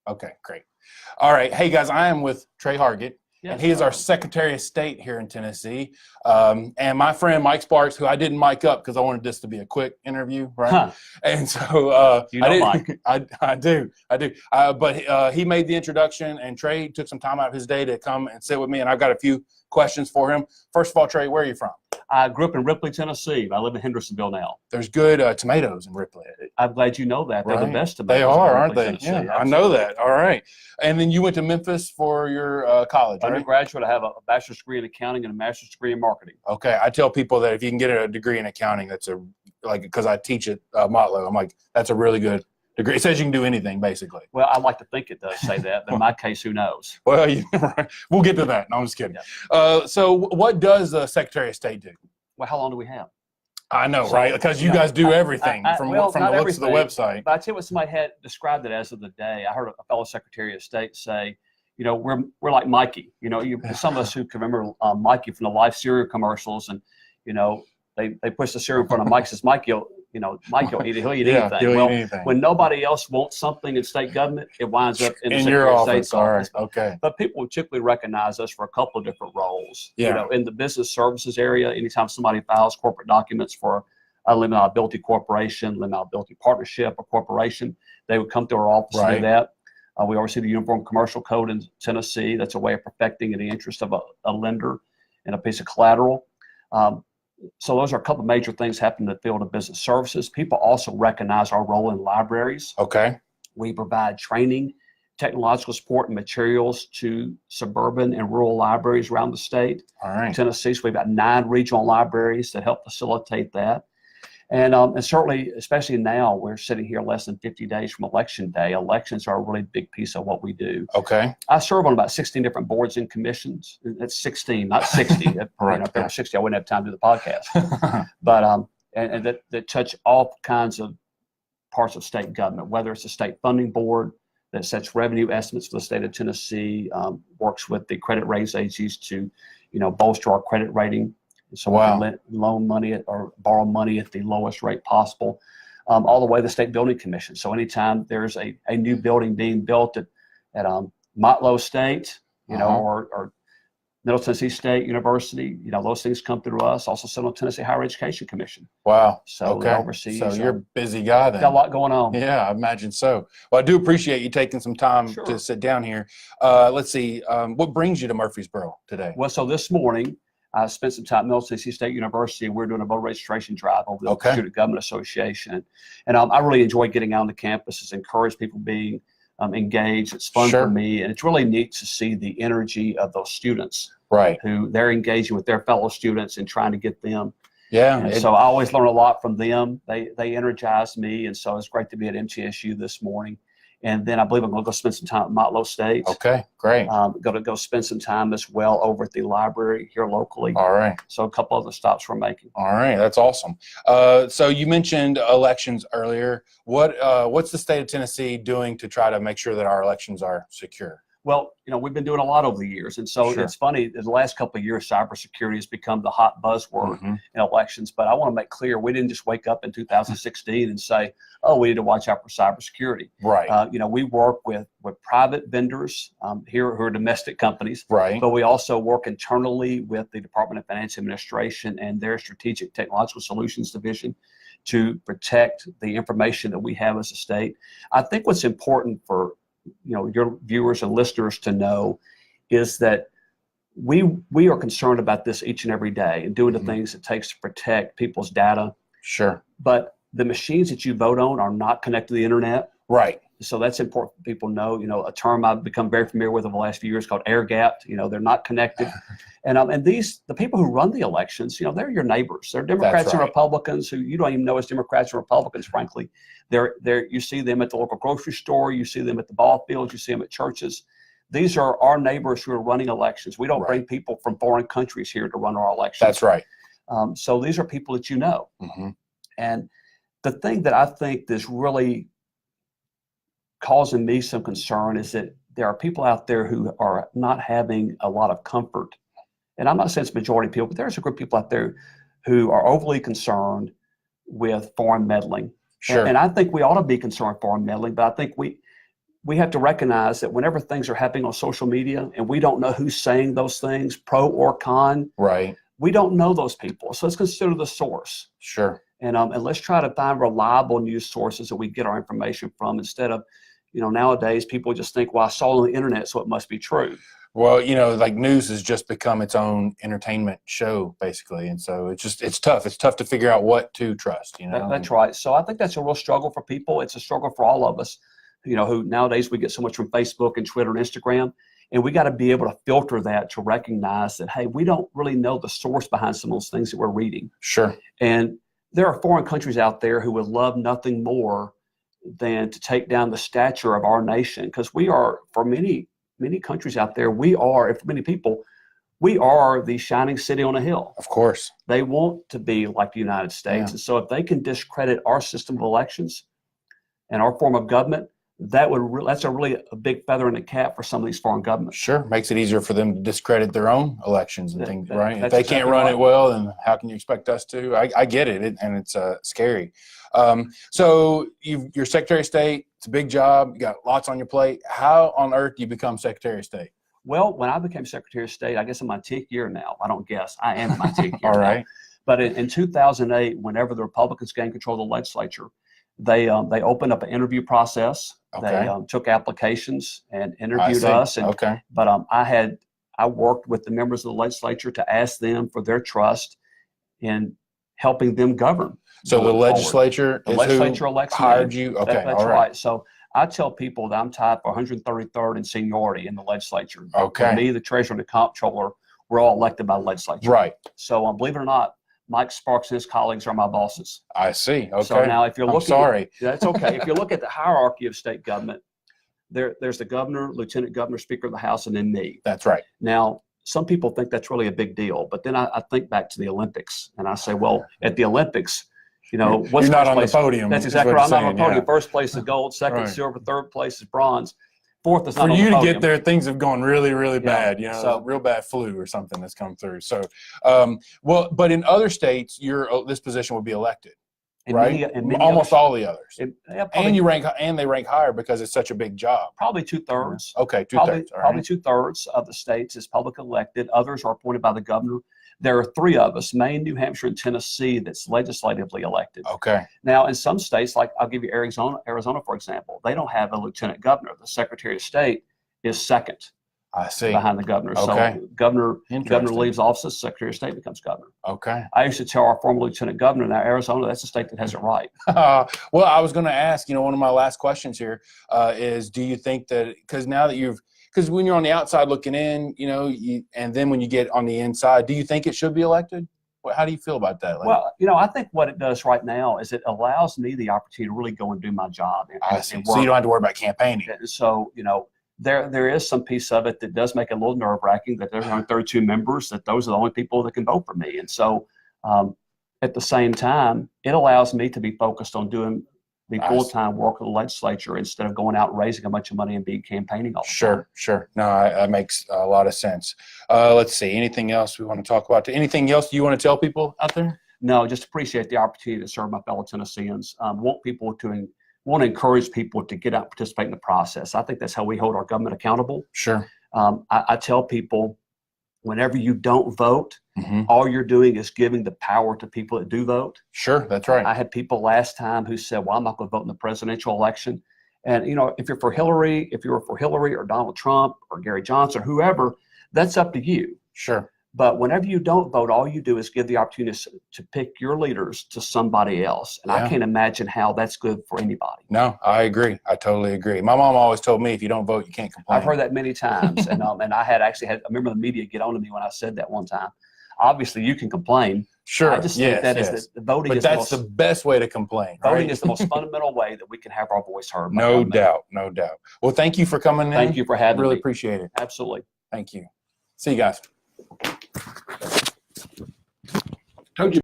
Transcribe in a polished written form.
Okay, great. All right. Hey, guys, I am with Trey Hargett, Yes, and he is our Secretary of State here in Tennessee. And my friend Mike Sparks, who I didn't mic up because I wanted this to be a quick interview, right? Huh. And so You know Mike. I do. But he made the introduction, and Trey took some time out of his day to come and sit with me, and I've got a few questions for him. First of all, Trey, where are you from? I grew up in Ripley, Tennessee. I live in Hendersonville now. There's good tomatoes in Ripley. I'm glad you know that. They're the best tomatoes. They are, in aren't Ripley, they? Tennessee. Yeah, I know that. All right. And then you went to Memphis for your college, right? Undergraduate, I have a bachelor's degree in accounting and a master's degree in marketing. Okay. I tell people that if you can get a degree in accounting, because I teach at Motlow, I'm like, that's a really good degree. It says you can do anything, basically. Well, I like to think it does say that, but in my case, who knows? Well, we'll get to that. No, I'm just kidding. Yeah. So what does the Secretary of State do? Well, how long do we have? I know, right? Because you guys do everything from the looks of the website. But I tell you what somebody had described it as of the day. I heard a fellow Secretary of State say, we're like Mikey. Some of us who can remember Mikey from the Life cereal commercials, and they push the cereal in front of Mike, says Mikey will eat it. He'll eat anything. He'll eat anything. When nobody else wants something in state government, it winds up in the your Secretary of office. State's All office. right. Okay. But people typically recognize us for a couple of different roles. Yeah. In the business services area, anytime somebody files corporate documents for a limited liability corporation, limited liability partnership, or corporation, they would come to our office to do that. We oversee the Uniform Commercial Code in Tennessee. That's a way of perfecting in the interest of a lender and a piece of collateral. So those are a couple of major things happening in the field of business services. People also recognize our role in libraries. Okay. We provide training, technological support, and materials to suburban and rural libraries around the state. All right. Tennessee, so we've got 9 regional libraries that help facilitate that. And certainly, especially now, we're sitting here less than 50 days from Election Day. Elections are a really big piece of what we do. Okay. I serve on about 16 different boards and commissions. That's 16, not 60. Right. If there were 60, I wouldn't have time to do the podcast. But and that touch all kinds of parts of state government, whether it's a state funding board that sets revenue estimates for the state of Tennessee, works with the credit ratings agencies to, bolster our credit rating. So we can loan money or borrow money at the lowest rate possible, all the way to the State Building Commission. So anytime there's a new building being built at Motlow State, or Middle Tennessee State University, those things come through us. Also Central Tennessee Higher Education Commission. Wow. So okay. Overseas. So you're a busy guy then. Got a lot going on. Yeah, I imagine so. Well, I do appreciate you taking some time to sit down here. Let's see. What brings you to Murfreesboro today? Well, so this morning, I spent some time at Middle Tennessee State University. We're doing a voter registration drive over the Student Government Association. And I really enjoy getting out on the campus. It's encouraged people being engaged. It's fun for me. And it's really neat to see the energy of those students. Right. Who they're engaging with their fellow students and trying to get them. Yeah. And so I always learn a lot from them. They energize me. And so it's great to be at MTSU this morning. And then I believe I'm going to go spend some time at Motlow State. Okay, great. Going to go spend some time as well over at the library here locally. All right. So a couple other stops we're making. All right, that's awesome. So you mentioned elections earlier. What's the state of Tennessee doing to try to make sure that our elections are secure? Well, we've been doing a lot over the years. And so it's funny, in the last couple of years, cybersecurity has become the hot buzzword in elections. But I want to make clear, we didn't just wake up in 2016 and say, oh, we need to watch out for cybersecurity. Right. We work with private vendors here who are domestic companies. Right. But we also work internally with the Department of Finance Administration and their Strategic Technological Solutions Division to protect the information that we have as a state. I think what's important for your viewers and listeners to know is that we are concerned about this each and every day and doing the things it takes to protect people's data. Sure. But the machines that you vote on are not connected to the internet. Right. So that's important for people to know. A term I've become very familiar with over the last few years called air gapped. They're not connected. And the people who run the elections, they're your neighbors. They're Democrats and Republicans who you don't even know as Democrats and Republicans, frankly. You see them at the local grocery store. You see them at the ball fields. You see them at churches. These are our neighbors who are running elections. We don't bring people from foreign countries here to run our elections. That's right. So these are people that you know. And the thing that I think is really causing me some concern is that there are people out there who are not having a lot of comfort. And I'm not saying it's the majority of people, but there's a group of people out there who are overly concerned with foreign meddling. Sure. And I think we ought to be concerned with foreign meddling, but I think we have to recognize that whenever things are happening on social media and we don't know who's saying those things, pro or con, Right. we don't know those people. So let's consider the source. Sure. And let's try to find reliable news sources that we get our information from instead of, nowadays people just think, well, I saw it on the internet, so it must be true. Well, like news has just become its own entertainment show, basically. And so it's tough. It's tough to figure out what to trust, That's right. So I think that's a real struggle for people. It's a struggle for all of us, who nowadays we get so much from Facebook and Twitter and Instagram. And we got to be able to filter that to recognize that, hey, we don't really know the source behind some of those things that we're reading. Sure. And there are foreign countries out there who would love nothing more than to take down the stature of our nation, because we are, for many countries out there, we are, and for many people, we are the shining city on a hill. Of course. They want to be like the United States. Yeah. And so if they can discredit our system of elections and our form of government, that's a really a big feather in the cap for some of these foreign governments. Sure. Makes it easier for them to discredit their own elections and things, right? If they exactly can't run right. it well, then how can you expect us to? I get it, and it's scary. So you're Secretary of State. It's a big job. You got lots on your plate. How on earth do you become Secretary of State? Well, when I became Secretary of State, I guess in my 10th year now, I don't guess, I am in my 10th year All right. now. But in 2008, whenever the Republicans gained control of the legislature, they opened up an interview process. Okay. They took applications and I interviewed see. us. And, Okay. But I worked with the members of the legislature to ask them for their trust in helping them govern. So the going forward. legislature The is legislature who elects hired me. you? Okay. That's all right. So I tell people that I'm tied for 133rd in seniority in the legislature. Okay. Me, the treasurer, and the comptroller, we're all elected by the legislature. Right. So believe it or not, Mike Sparks and his colleagues are my bosses. I see. Okay. So now if you're looking, sorry. That's okay. If you look at the hierarchy of state government, there's the governor, lieutenant governor, speaker of the House, and then me. That's right. Now, some people think that's really a big deal, but then I think back to the Olympics and I say, well, at the Olympics, what's You're not first on place? the podium. That's is exactly what right. I'm you're not on the saying, podium. yeah. First place is gold, second Right. silver, third place is bronze. Fourth is not For on you the to podium. get there, things have gone really, really bad. So- real bad flu or something that's come through. So, but in other states, this position would be elected, And right? many Almost others- all the others, probably, and they rank higher because it's such a big job. probably 2/3. Okay, 2/3. Probably, all right. probably 2/3 of the states is public elected. Others are appointed by the governor. There are 3 of us, Maine, New Hampshire, and Tennessee, that's legislatively elected. Okay. Now, in some states, like I'll give you Arizona, for example, they don't have a lieutenant governor. The Secretary of State is second I see. behind the governor. Okay. So governor Interesting. leaves office, Secretary of State becomes governor. Okay. I used to tell our former lieutenant governor, now Arizona, that's the state that has it right. Well, I was going to ask, one of my last questions here is, do you think that, because when you're on the outside looking in, and then when you get on the inside, do you think it should be elected? How do you feel about that? Well, I think what it does right now is it allows me the opportunity to really go and do my job. I see. And So you work. don't have to worry about campaigning. So, there is some piece of it that does make it a little nerve-wracking that there's only 32 members, that those are the only people that can vote for me. And so at the same time, it allows me to be focused on doing the full-time work of the legislature instead of going out and raising a bunch of money and being campaigning all the time. Sure. No, that makes a lot of sense. Let's see. Anything else we want to talk about? Anything else you want to tell people out there? No, just appreciate the opportunity to serve my fellow Tennesseans. Want to encourage people to get out and participate in the process. I think that's how we hold our government accountable. Sure. I tell people, whenever you don't vote, Mm-hmm. all you're doing is giving the power to people that do vote. Sure, that's right. I had people last time who said, well, I'm not going to vote in the presidential election. And, if you were for Hillary or Donald Trump or Gary Johnson or whoever, that's up to you. Sure. But whenever you don't vote, all you do is give the opportunity to pick your leaders to somebody else. And Yeah. I can't imagine how that's good for anybody. No, I agree. I totally agree. My mom always told me, if you don't vote, you can't complain. I've heard that many times. And I had a member of the media get on to me when I said that one time. Obviously, you can complain. Sure. I just think the voting But is that's the best way to complain. voting right? is the most fundamental way that we can have our voice heard. No doubt. Well, thank you for coming in. Thank you for having Really me. appreciate it. Absolutely. Thank you. See you guys. Told you.